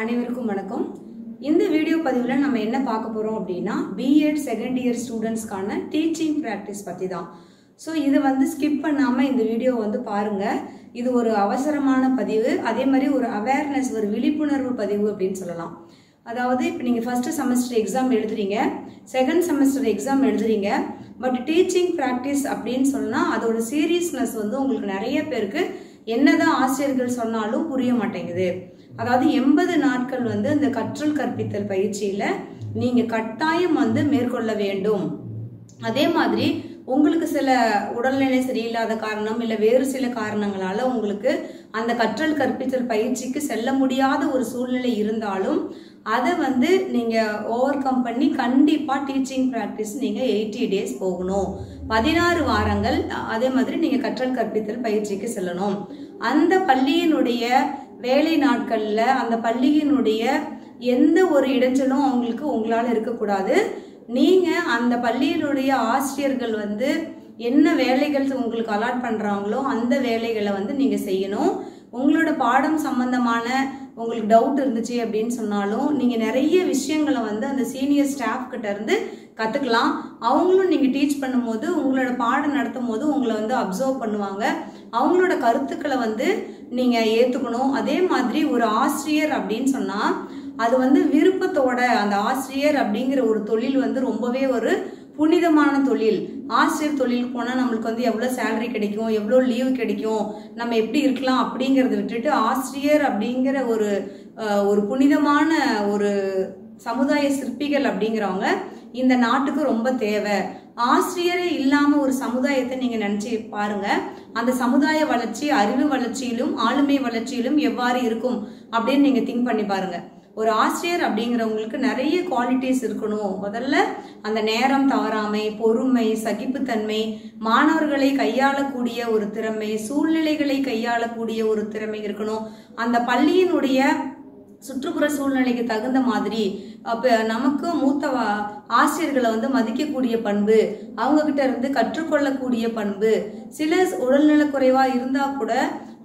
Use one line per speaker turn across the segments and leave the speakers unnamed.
அனைவருக்கும் வணக்கம். இந்த வீடியோ பதிவுல நம்ம என்ன பார்க்க போறோம் அப்படின்னா B.Ed செகண்ட் இயர் ஸ்டூடெண்ட்ஸ்க்கான டீச்சிங் பிராக்டிஸ் பத்தி தான். ஸோ இதை ஸ்கிப் பண்ணாம இந்த வீடியோ பாருங்க. இது ஒரு அவசரமான பதிவு, அதே மாதிரி ஒரு அவேர்னஸ், ஒரு விழிப்புணர்வு பதிவு அப்படின்னு சொல்லலாம். அதாவது இப்போ நீங்கள் ஃபர்ஸ்ட் செமஸ்டர் எக்ஸாம் எழுதுறீங்க, செகண்ட் செமஸ்டர் எக்ஸாம் எழுதுறீங்க, பட் டீச்சிங் ப்ராக்டிஸ் அப்படின்னு சொன்னால் அதோட சீரியஸ்னஸ் உங்களுக்கு நிறைய பேருக்கு என்னதான் ஆசிரியர்கள் சொன்னாலும் புரிய மாட்டேங்குது. அதாவது 80 நாட்கள் இந்த கற்றல் கற்பித்தல் பயிற்சியில் நீங்கள் கட்டாயம் மேற்கொள்ள வேண்டும். அதே மாதிரி உங்களுக்கு சில உடல்நிலை சரியில்லாத காரணம் இல்லை வேறு சில காரணங்களால உங்களுக்கு அந்த கற்றல் கற்பித்தல் பயிற்சிக்கு செல்ல முடியாத ஒரு சூழ்நிலை இருந்தாலும் அதை நீங்கள் ஓவர் கம் பண்ணி கண்டிப்பாக டீச்சிங் ப்ராக்டிஸ் நீங்கள் 80 டேஸ் போகணும், 16 வாரங்கள். அதே மாதிரி நீங்கள் கற்றல் கற்பித்தல் பயிற்சிக்கு செல்லணும். அந்த பள்ளியினுடைய வேலை நாட்களில் அந்த பள்ளியினுடைய எந்த ஒரு இடைஞ்சலும் உங்களால் இருக்கக்கூடாது. நீங்கள் அந்த பள்ளியினுடைய ஆசிரியர்கள் என்ன வேலைகள் உங்களுக்கு அலாட் பண்ணுறாங்களோ அந்த வேலைகளை நீங்கள் செய்யணும். உங்களோட பாடம் சம்பந்தமான உங்களுக்கு டவுட் இருந்துச்சு அப்படின்னு சொன்னாலும் நீங்கள் நிறைய விஷயங்களை அந்த சீனியர் ஸ்டாஃப் கிட்ட இருந்து கற்றுக்கலாம். அவங்களும் நீங்கள் டீச் பண்ணும்போது உங்களோட பாடம் நடத்தும் போது உங்களை அப்சர்வ் பண்ணுவாங்க. அவங்களோட கருத்துக்களை நீங்கள் ஏற்றுக்கணும். அதே மாதிரி ஒரு ஆசிரியர் அப்படின்னு சொன்னால் அது விருப்பத்தோட, அந்த ஆசிரியர் அப்படிங்கிற ஒரு தொழில் ரொம்பவே ஒரு புனிதமான தொழில். ஆசிரியர் தொழிலுக்கு போனால் நம்மளுக்கு எவ்வளோ சேலரி கிடைக்கும், எவ்வளோ லீவு கிடைக்கும், நம்ம எப்படி இருக்கலாம் அப்படிங்கிறத விட்டுட்டு ஆசிரியர் அப்படிங்கிற ஒரு புனிதமான ஒரு சமுதாய சிற்பிகள் அப்படிங்கிறவங்க இந்த நாட்டுக்கு ரொம்ப தேவை. ஆசிரியரே இல்லாமல் ஒரு சமுதாயத்தை நீங்கள் நினச்சி பாருங்க. அந்த சமுதாய வளர்ச்சி அறிவு வளர்ச்சியிலும் ஆளுமை வளர்ச்சியிலும் எவ்வாறு இருக்கும் அப்படின்னு நீங்கள் திங்க் பண்ணி பாருங்க. ஒரு ஆசிரியர் அப்படிங்கிறவங்களுக்கு நிறைய குவாலிட்டிஸ் இருக்கணும். முதல்ல அந்த நேரம் தவறாமை, பொறுமை, சகிப்புத்தன்மை, மாணவர்களை கையாளக்கூடிய ஒரு திறமை, சூழ்நிலைகளை கையாளக்கூடிய ஒரு திறமை இருக்கணும். அந்த பள்ளியினுடைய சுற்றுப்புற சூழ்நிலைக்கு தகுந்த மாதிரி அப்போ நமக்கு மூத்த ஆசிரியர்களை மதிக்கக்கூடிய பண்பு, அவங்க கிட்ட இருந்து கற்றுக்கொள்ளக்கூடிய பண்பு. சில உடல்நலக்குறைவா இருந்தா கூட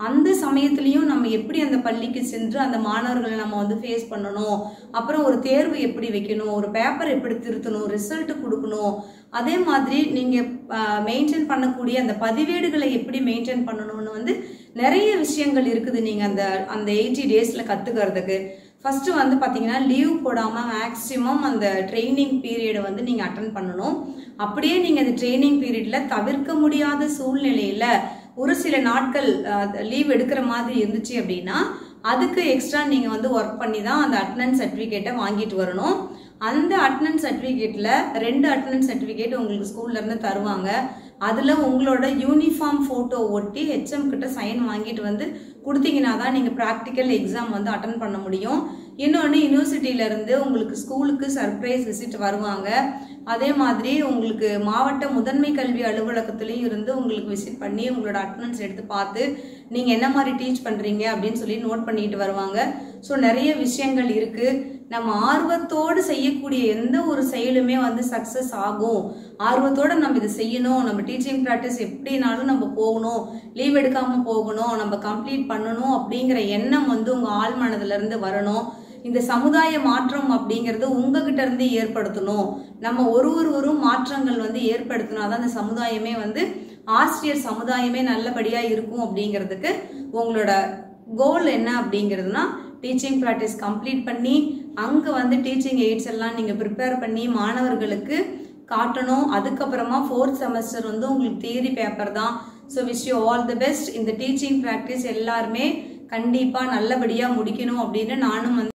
அந்த சமயத்திலையும் நம்ம எப்படி அந்த பள்ளிக்கு சென்று அந்த மாணவர்களை நம்ம ஃபேஸ் பண்ணணும், அப்புறம் ஒரு தேர்வு எப்படி வைக்கணும், ஒரு பேப்பர் எப்படி திருத்தணும், ரிசல்ட் கொடுக்கணும். அதே மாதிரி நீங்கள் மெயின்டைன் பண்ணக்கூடிய அந்த பதிவேடுகளை எப்படி மெயின்டைன் பண்ணணும்னு நிறைய விஷயங்கள் இருக்குது. நீங்கள் அந்த 80 டேஸில் கற்றுக்கிறதுக்கு ஃபர்ஸ்ட் பார்த்தீங்கன்னா லீவ் போடாமல் மேக்சிமம் அந்த ட்ரைனிங் பீரியடை நீங்கள் அட்டன் பண்ணணும். அப்படியே நீங்கள் அந்த ட்ரைனிங் பீரியடில் தவிர்க்க முடியாத சூழ்நிலையில் ஒரு சில நாட்கள் லீவ் எடுக்கிற மாதிரி இருந்துச்சு அப்படின்னா அதுக்கு எக்ஸ்ட்ரா நீங்கள் ஒர்க் பண்ணி தான் அந்த அட்டெண்டன்ஸ் சர்டிஃபிகேட்டை வாங்கிட்டு வரணும். அந்த அட்டெண்டன்ஸ் சர்டிஃபிகேட்டில் 2 அட்டெண்டன்ஸ் சர்டிஃபிகேட் உங்களுக்கு ஸ்கூல்லேருந்து தருவாங்க. அதில் உங்களோட யூனிஃபார்ம் ஃபோட்டோ ஒட்டி HM கிட்ட சைன் வாங்கிட்டு கொடுத்தீங்கன்னா தான் நீங்கள் ப்ராக்டிக்கல் எக்ஸாம் அட்டன் பண்ண முடியும். இன்னொன்று, யூனிவர்சிட்டியிலேருந்து உங்களுக்கு ஸ்கூலுக்கு சர்ப்ரைஸ் விசிட் வருவாங்க. அதே மாதிரி உங்களுக்கு மாவட்ட முதன்மை கல்வி அலுவலகத்துலேயும் இருந்து உங்களுக்கு விசிட் பண்ணி உங்களோட அட்டெண்டன்ஸ் எடுத்து பார்த்து நீங்கள் என்ன மாதிரி டீச் பண்ணுறீங்க அப்படின்னு சொல்லி நோட் பண்ணிட்டு வருவாங்க. ஸோ நிறைய விஷயங்கள் இருக்குது. நம்ம ஆர்வத்தோடு செய்யக்கூடிய எந்த ஒரு செயலுமே சக்ஸஸ் ஆகும். ஆர்வத்தோடு நம்ம இதை செய்யணும், நம்ம டீச்சிங் ப்ராக்டிஸ் எப்படினாலும் நம்ம போகணும், லீவ் எடுக்காமல் போகணும், நம்ம கம்ப்ளீட் பண்ணணும் அப்படிங்கிற எண்ணம் உங்கள் ஆள் மனதிலிருந்து வரணும். இந்த சமுதாய மாற்றம் அப்படிங்கிறது உங்ககிட்ட இருந்து ஏற்படுத்தணும். நம்ம ஒருவரும் மாற்றங்கள் ஏற்படுத்தினாதான் அந்த சமுதாயமே ஆசிரியர் சமுதாயமே நல்லபடியாக இருக்கும். அப்படிங்கிறதுக்கு உங்களோட கோல் என்ன அப்படிங்கிறதுனா டீச்சிங் ப்ராக்டிஸ் கம்ப்ளீட் பண்ணி அங்கே டீச்சிங் எய்ட்ஸ் எல்லாம் நீங்கள் ப்ரிப்பேர் பண்ணி மாணவர்களுக்கு காட்டணும். அதுக்கப்புறமா 4th செமஸ்டர் உங்களுக்கு தியரி பேப்பர் தான். So wish you all the best. இந்த டீச்சிங் ப்ராக்டிஸ் எல்லாருமே கண்டிப்பாக நல்லபடியாக முடிக்கணும் அப்படின்னு நானும்